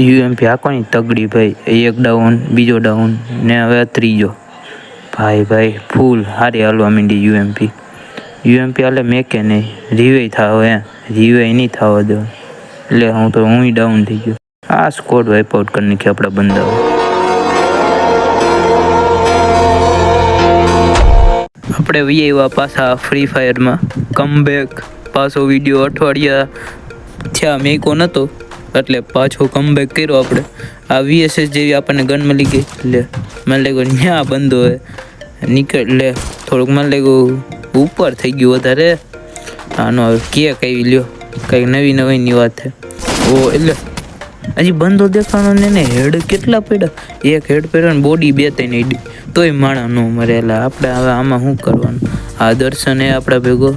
UMP આકોની તગડી ભાઈ. એક down, બીજો ડાઉન ને હવે ત્રીજો. ભાઈ ફૂલ હારી હાલવા માંડી યુએમપી. હાલે મેકે નહીં, રીવે થાવ રીવે નહીં થવા દો. એટલે હું ડાઉન થઈ ગયો. આ સ્કોડ વાઇપ આઉટ કરી નાખી આપણા બંદાઓ. આપણે એવા પાછા ફ્રી ફાયરમાં કમબેક. પાછો વિડીયો અઠવાડિયા થયા મેકો નહોતો એટલે પાછો કમબેક કર્યો આપણે. આ વીએસએસ જેવી આપણને ગન મળી ગઈ. એટલે મને લાગ્યું ન્યા બંધો હે નીકળ. લે થોડુંક મને લાગ્યું ઉપર થઈ ગયું વધારે. આનો કેક આવી લ્યો, કંઈક નવીની વાત છે. ઓ એટલે હજી બંધો દેખાણો ને હેડ કેટલા પડ્યા. એક હેડ પડ્યો ને બોડી 2-3 હેડી તોય માણા ન મરેલા. આપણે હવે આમાં શું કરવાનું. આ દર્શન એ આપણા ભેગો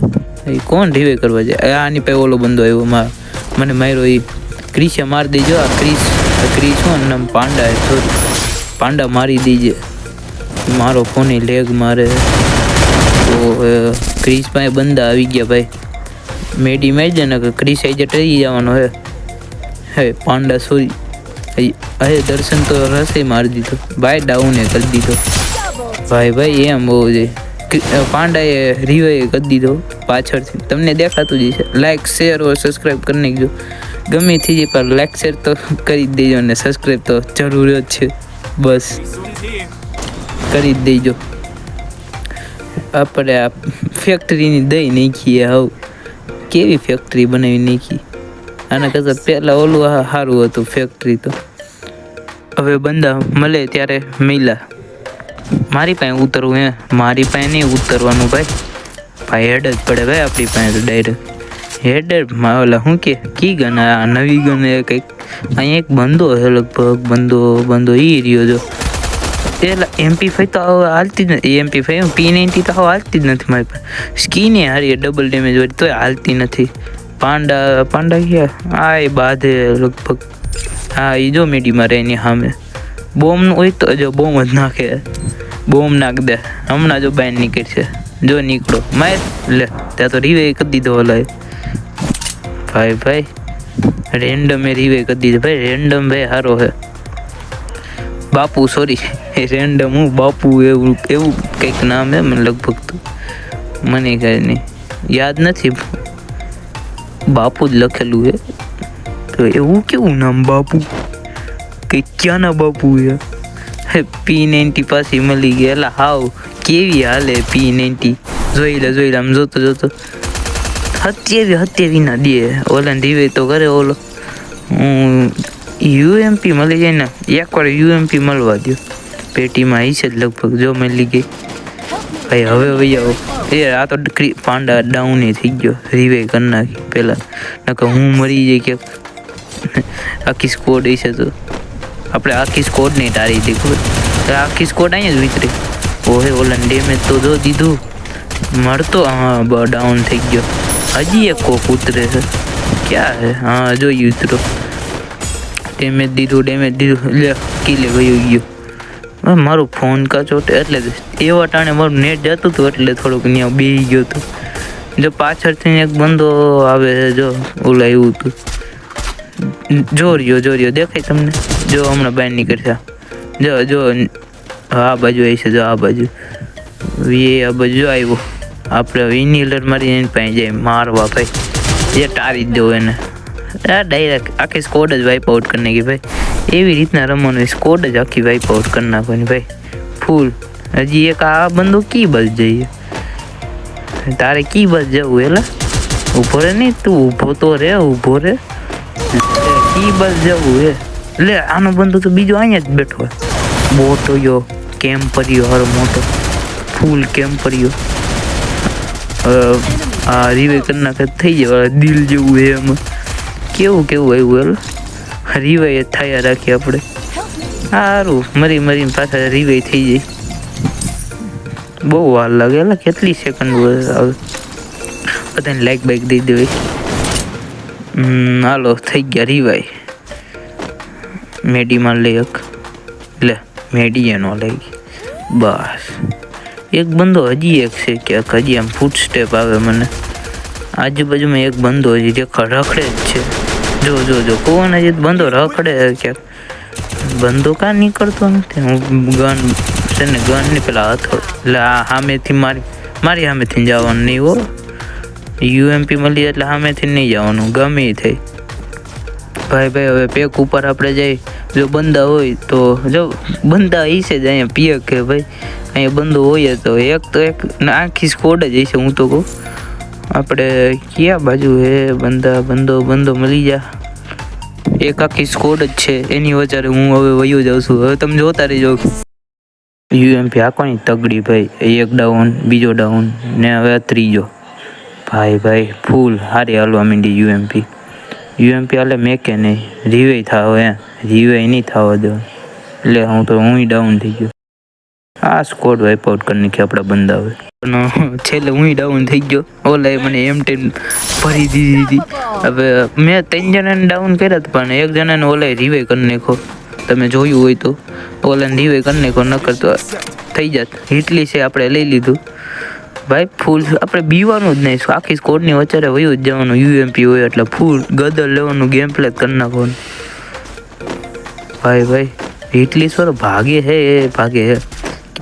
એ કોણ રીવે કરવા જાય. આની પાસે ઓલો બંધો આવ્યો મને માર્યો. એ ક્રિસે મારી દેજો. આ ક્રિસ હોય ને પાંડા સોરી પાંડા મારી દેજે. મારો ફોન લેગ મારે. તો ક્રિસ પાસે બંદા આવી ગયા ભાઈ. મેડી મારી જાય ને ક્રિસ આવી જાય ટરી જવાનો હે પાંડા સોરી. હવે દર્શન તો રસે મારી દીધો ભાઈ. ડાઉને કરી દીધો ભાઈ. એમ બહુ છે. પાંડાએ રીવે કરી દીધો પાછળથી. તમને દેખાતું જ છે. લાઈક શેર और સબસ્ક્રાઈબ કરી નાખજો. ગમે થઈ જાય પણ લાઈક શેર તો કરી જ દેજો અને સબસ્ક્રાઈબ તો જરૂર જ છે. બસ કરી જ દેજો. આપણે આ ફેક્ટરીની દઈ નાખીએ. હવે કેવી ફેક્ટરી બનાવી નાખી. આના કરતાં પહેલાં ઓલું સારું હતું ફેક્ટરી. તો હવે બંદા મળે ત્યારે મિલા. મારી પાસે ઉતરવું મારી પાસે નહીં ઉતરવાનું ભાઈ. હેડ જ પડે ભાઈ આપણી પાસે તો ડાયરેક્ટ હેડ ઓલા શું કે કી ગન આ નવી ગન કંઈક. અહીંયા એક બંદો છે લગભગ બંદો એ રહ્યો જો. એટલે MP5 તો હવે હાલતી જ નથી. MP5 P90 તો હવે હાલતી જ નથી મારી પાસે. સ્કીને હારી ડબલ ડેમેજ વાળી તોય હાલતી નથી. પાંડા ગયા આ એ બાંધે લગભગ. હા એ જો મેડી મારે એની સામે બોમ્બનું હોય તો જો બોમ્બ જ નાખે. બોમ્બ નાખ દે હમણાં જો બાઈન નીકળશે. જો નીકળો માર લે. ત્યાં તો રીવે કરી દીધો ઓલા ભાઈ. રેન્ડમ રીવે કરી દીધો ભાઈ. રેન્ડમ ભાઈ સારો હે. બાપુ સોરી રેન્ડમ હું બાપુ એવું કંઈક નામ હે મને લગભગ. તો મને કાંઈ નહીં યાદ નથી. બાપુ જ લખેલું હે. તો એવું કેવું નામ બાપુ. કંઈક ક્યાંના બાપુ હે. P90 પાછી મળી ગઈ. એટલે હાવ કેવી હાલે P90. જોઈ લે આમ જોતો 27 ના દે. ઓલાને રીવે તો કરે ઓલો. UMP મળી જાય ને એકવાર UMP મળવા દો. પેટીમાં હશે જ લગભગ. જો મળી ગઈ ભાઈ. હવે આવો આ તો પાંડા ડાઉન થઈ ગયો. રીવે કરી નાખી પહેલાં. નકર હું મરી જાય કે આખી સ્કોડ હશે તો આપણે આખી સ્કોડ નહીં તારી હતી ખબર. આખી સ્કોડ અહીંયા જ વિતરી. ઓહે ઓલાને ડેમેજ તો જો દીધું મળતો. હા ડાઉન થઈ ગયો. હજી એક કોક ઉતરે છે. ક્યાં હે. હા જોઈ ઉતરો. ડેમેજ દીધું લે કિલે ગયો. મારું ફોન કાચોટે એટલે એવા ટાણે મારું નેટ જતું હતું એટલે થોડુંક ત્યાં બેસી ગયો હતો. જો પાછળથી એક બંદો આવે છે. જો ઓલા એવું હતું. જો રહ્યો દેખાય તમને. જો હમણાં બહાર નીકળશે. જો આ બાજુ આવી છે. જો આ બાજુ આ બાજુ આવ્યો. આપણે ઇન્હેલર મારી એની પાસે જાય મારવા ભાઈ. જે ટારી જ દો એને. ડાયરેક્ટ આખી સ્કોડ જ વાઇપ આઉટ કરી નાખી ભાઈ. એવી રીતના રમવાનું. સ્કોડ જ આખી વાઇપ આઉટ કરી નાખવાની ભાઈ ફૂલ. હજી એક આ બંદો કી બસ જઈએ. તારે કી બસ જવું એલા ઊભો રે નહીં. તું ઊભો તો રે. કી બસ જવું હે. લે આનો બંદો તો બીજો અહીંયા જ બેઠો. મોટો યો કેમ્પરિયો હારો મોટો ફૂલ કેમ્પરિયો. આ રીવે કરી નાખે થઈ જાય. દિલ જેવું હે એમાં. કેવું આવ્યું રીવે થયા રાખીએ આપણે. સારું મરીને પાછા રીવે થઈ જાય. બહુ વાર લાગે. એટલે કેટલી સેકન્ડ આવે. બધાને લાઈક બાઈક દઈ દેવાય. હાલો થઈ ગયા રીવાય. મેડીમાં લઈ લે મેડી એનો લઈ ગઈ. બસ એક બંદો હજી એક છે ક્યાંક. હજી આમ ફૂટ સ્ટેપ આવે મને. આજુબાજુમાં એક બંદો હજી રખડે જ છે. જો કોણ હજી બંધો રખડે ક્યાંક. બંધો કાં નીકળતો નથી. હું ગન છે ને ગનની પેલા હતો એટલે આ સામેથી મારી સામેથી જવાનું નહીં હો. યુએમપી મળી એટલે સામેથી નહીં જવાનું ગમે એ થઈ. ભાઈ હવે પેક ઉપર આપણે જઈ જો બંદા હોય તો જો બંદા હશે જ અહીંયા પીએ કે ભાઈ અહીંયા બંદો હોય તો એક આખી સ્કોડ જ હશે. હું તો કહું આપણે ક્યાં બાજુ હે બંદો મળી જા. એક આખી સ્કોડ જ છે એની વચારે હું હવે વયો જાઉં છું. હવે તમે જોતા રહેજો. યુએમપી આખોની તગડી ભાઈ. એક ડાઉન, બીજો ડાઉન ને હવે ત્રીજો. ભાઈ ફૂલ હારી હાલવા માંડી યુએમપી હાલે મેકે નહીં. રીવે થાવ રીવે નહીં થવા દો એટલે હું ડાઉન થઈ ગયો. આ સ્કોડ વાઇપ આઉટ કરી નાખી આપણા બંદા. હવે છેલ્લે હું ડાઉન થઈ ગયો. ઓલા મને M10 ભરી દીધી હતી. હવે મેં 3 જણાને ડાઉન કર્યા હતા પણ એક જણાને ઓલા રીવે કરી નાખો. તમે જોયું હોય તો ઓલાને રીવે કરી નાખો નકર તો થઈ જાત. એટલી છે આપણે લઈ લીધું ભાઈ ફૂલ. આપણે બીવાનું જ નહીં. આખી સ્કોડની વચ્ચે વયું જ જવાનું. યુએમપી હોય એટલે ફૂલ ગદર લેવાનું. ગેમ પ્લે કરી નાખવાનું ભાઈ. એટલી સર ભાગે હે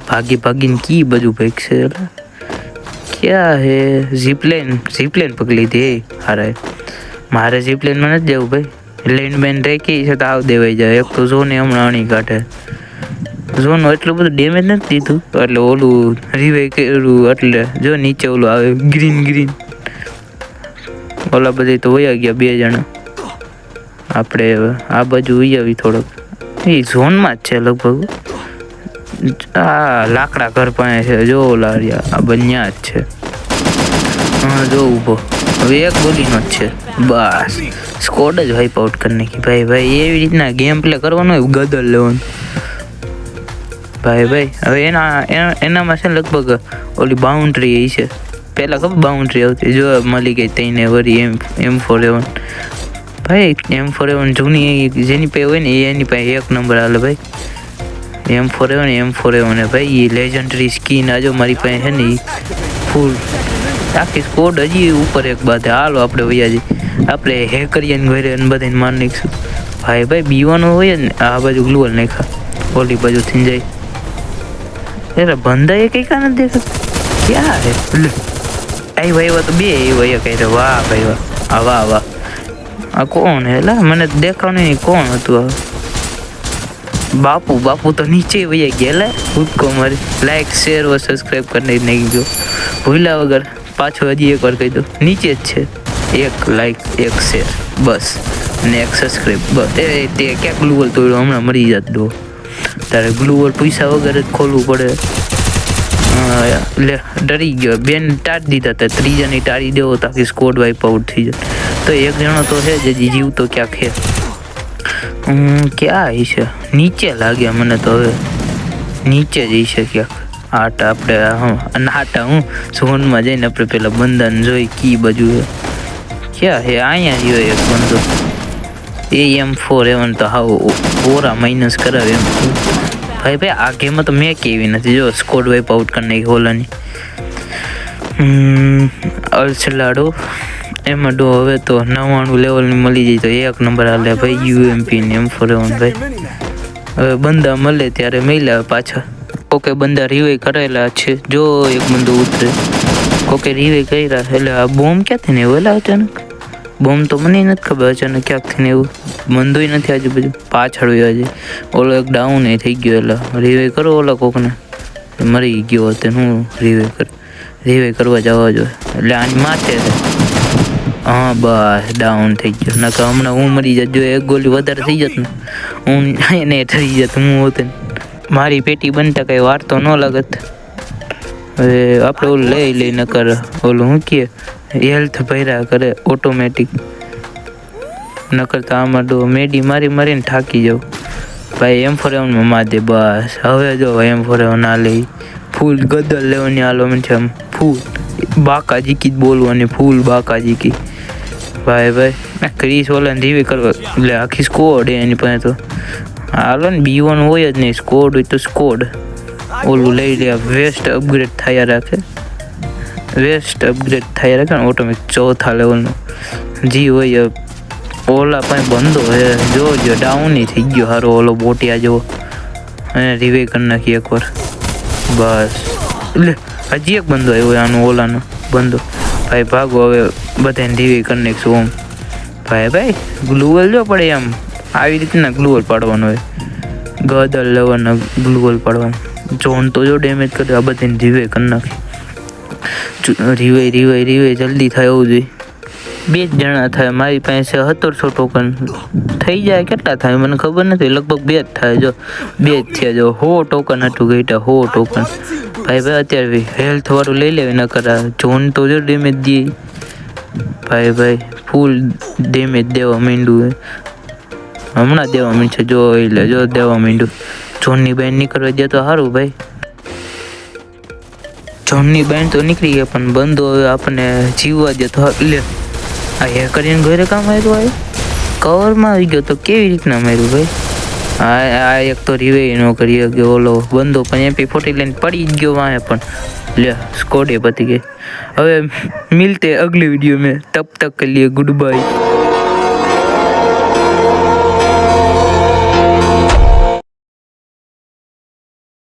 ભાગીને કી બાજુ ભાગશે એટલે ક્યાં હે. ઝીપલાઇન પકડી હતી હારે. મારે ઝીપલાઇનમાં નથી જવું ભાઈ. લેન્ડમેન રેકી છે તો આવ દેવાઈ જાય. એક તો ઝોને હમણાં અણી કાઢે. ઝોનનું એટલું બધું ડેમેજ નથી દીધું એટલે ઓલું રિવાઈ કર્યું એટલે જો નીચે ઓલું આવે ગ્રીન. ઓલા બધા તો વયા ગયા 2 જણા. આપણે આ બાજુ વહી આવી થોડોક. એ ઝોનમાં જ છે લગભગ. આ લાકડા ઘર પાસે છે જો ઓલા આ બન્યા જ છે. હા જો ઊભો. હવે એક ગોલીનો જ છે બસ. સ્કોડ જ વાઇપ આઉટ કરી નાખી ભાઈ. એવી રીતના ગેમ પ્લે કરવાનો હોય ગદર લેવાનું ભાઈ. હવે એનામાં છે લગભગ ઓલી બાઉન્ડ્રી એ છે. પહેલાં ખબર બાઉન્ડ્રી આવતી જો મળી ગઈ તઈને વળી M4A1 ભાઈ. M4A1 જૂની જેની પાસે હોય ને એની પાસે 1 નંબર હાલે ભાઈ. M4A1 ભાઈ એ લેજન્ડરી સ્કીન આજો મારી પાસે છે ને ફૂલ. આખી સ્કોડ હજી ઉપર એક બાદ. હાલો આપણે વયા જઈએ. આપણે હેકરિયન ઘરે બધાને માર નાખીશું ભાઈ. બીવાનું હોય ને આ બાજુ ગ્લુઅલ નાખા ઓલી બાજુ થઈ જાય. અરે બંધા એ કઈ કા નથી દેખા ક્યાં હે. આવ્યા તો 2 આવ્યા કઈ. વાહ ભાઈ વાહ. આ કોણ હે લા મને દેખાવ નહીં કોણ હતું. બાપુ તો નીચે વયા ગયા લે ભૂતકો મારી. લાઈક શેર વ સબસ્ક્રાઈબ કરીને નહીં ગયો ભૂલા વગર. પાછો હજી એકવાર કહી દો નીચે જ છે. 1 લાઈક 1 શેર બસ ને 1 સબસ્ક્રાઈબ બસ. તે ક્યાંક ગ્લુઅલ તોડ્યો હમણાં મરી જાત દો. તારે ગ્લુઅલ પૈસા વગર જ ખોલવું પડે. લે ડરી ગયો. 2ને ટાળી દીધા હતા. 3જાની ટાળી દેવો તાકી સ્કોડ વાઇપ આઉટ થઈ જાય. તો એક જણો તો છે જ જીવ તો ક્યાંક છે. ક્યાં છે નીચે લાગ્યા મને તો. હવે નીચે જ છે ક્યાંક. આપણે હું ઝોનમાં જઈને આપણે પેલા બંદાને જોઈ કી બાજુ છે. ક્યાં હે અહીંયા રહ્યો એક બંદો. M4A1 તો હાવ ઓરા માઇનસ કરાવે એમ ભાઈ. આ ગેમમાં તો મેં કેવી નથી જો સ્કોડ વાઇપ આઉટ કરી નાખી ઓલાની. અલસલાડો એમાં હવે તો 99 લેવલની મળી જાય તો 1 નંબર હાલે ભાઈ. યુએમપી ને M4A1 ભાઈ. હવે બંદા મળે ત્યારે મળ્યા પાછા. કોકે બંદા રિવાઈ કરેલા છે જો એક બંદો ઉતરે. કોકે રિવાઈ કર્યા એટલે આ બોમ્બ ક્યાંથી ને એવું અચાનક. બોમ્બ તો મને નથી ખબર અચાનક ક્યાંકથી ને એવું. બંધોય નથી આજુબાજુ. પાછળ આજે ઓલો એક ડાઉન એ થઈ ગયો એટલે રિવાઈ કરો ઓલા કોકને. મરી ગયો હતો હું રિવાઈ કરવા જવા જોઈએ એટલે આની માથે છે. હા બસ ડાઉન થઈ ગયો. નકર હમણાં હું મરી જાત. જો એક ગોલી વધારે થઈ જત ને હું એને થઈ જત. હું હોત મારી પેટી બનતા કઈ વાર તો ન લાગત. હવે આપણે ઓલું લઈ નકર ઓલું શું કહે હેલ્થ ભર્યા કરે ઓટોમેટિક. નકર તો આમાં મેડી મારીને થાકી જાઉં ભાઈ. M4A1 માં દે બસ. હવે જો M4A1 ના લઈ ફૂલ ગદર લેવાની હાલો મને છે. આમ ફૂલ બાકાજીકી જ બોલવાની. ફૂલ બાકાજીકી ભાઈ. ક્રીસ ઓલાને રીવે કરવા એટલે આખી સ્કોડ એની પાસે તો હાલો ને. B1 હોય જ નહીં. સ્કોડ હોય તો સ્કોડ ઓલું લઈ લે. વેસ્ટ અપગ્રેડ થયા રાખે ને ઓટોમેટિક 4થા લેવલનું જી હોય ઓલા પાસે બંધો હે, જો ડાઉન થઈ ગયો હારો ઓલો બોટિયા જેવો. અને રિવે કરી નાખી એકવાર બસ. એટલે હજી એક બંધો આવ્યો આનો ઓલાનો બંધો. ભાઈ ભાગો હવે, બધાને રિવે કરી નાખશું ઓમ. ભાઈ ગ્લુઅલ જો પડે આમ આવી રીતના ગ્લુઅલ પાડવાનો હોય, ગદર લેવાના ગ્લુઅલ પાડવાનું. જોન તો જો ડેમેજ કરે, આ બધાને રિવે કરી નાખી. રિવે જલ્દી થાય એવું જોઈએ. 2 જ જણા થાય, મારી પાસે 1700 ટોકન થઈ જાય. કેટલા થાય મને ખબર નથી, લગભગ 2 જ થાય. જો 2 જ થયા. જો 100 ટોકન હતું ગઈટા, 100 ટોકન. ભાઈ અત્યારે હેલ્થ વાળું લઈ લેવી, ન કરા જોન તો જો ડેમેજ દે. ભાઈ ફૂલ ડેમેજ દેવા માંડ્યું. હમણાં દેવા માંડશે, જો દેવા માંડ્યું. જોનની બેન નીકળવા દે તો સારું ભાઈ. જોનની બેન તો નીકળી ગયા, પણ બંધો હવે આપણને જીવવા દે તો લે. આ હે કરીને ઘરે કામ આવ્યું, કવરમાં આવી ગયો તો કેવી રીતના માર્યું ભાઈ. આ એક તો રિવે ન કરી કે ઓલો બંધો પણ MP40 લઈને પડી જ ગયો વાંહે. પણ લે સ્કોડે પતી ગઈ. હવે મિલતે અગલી वीडियो में, तब तक के लिए गुड बाय.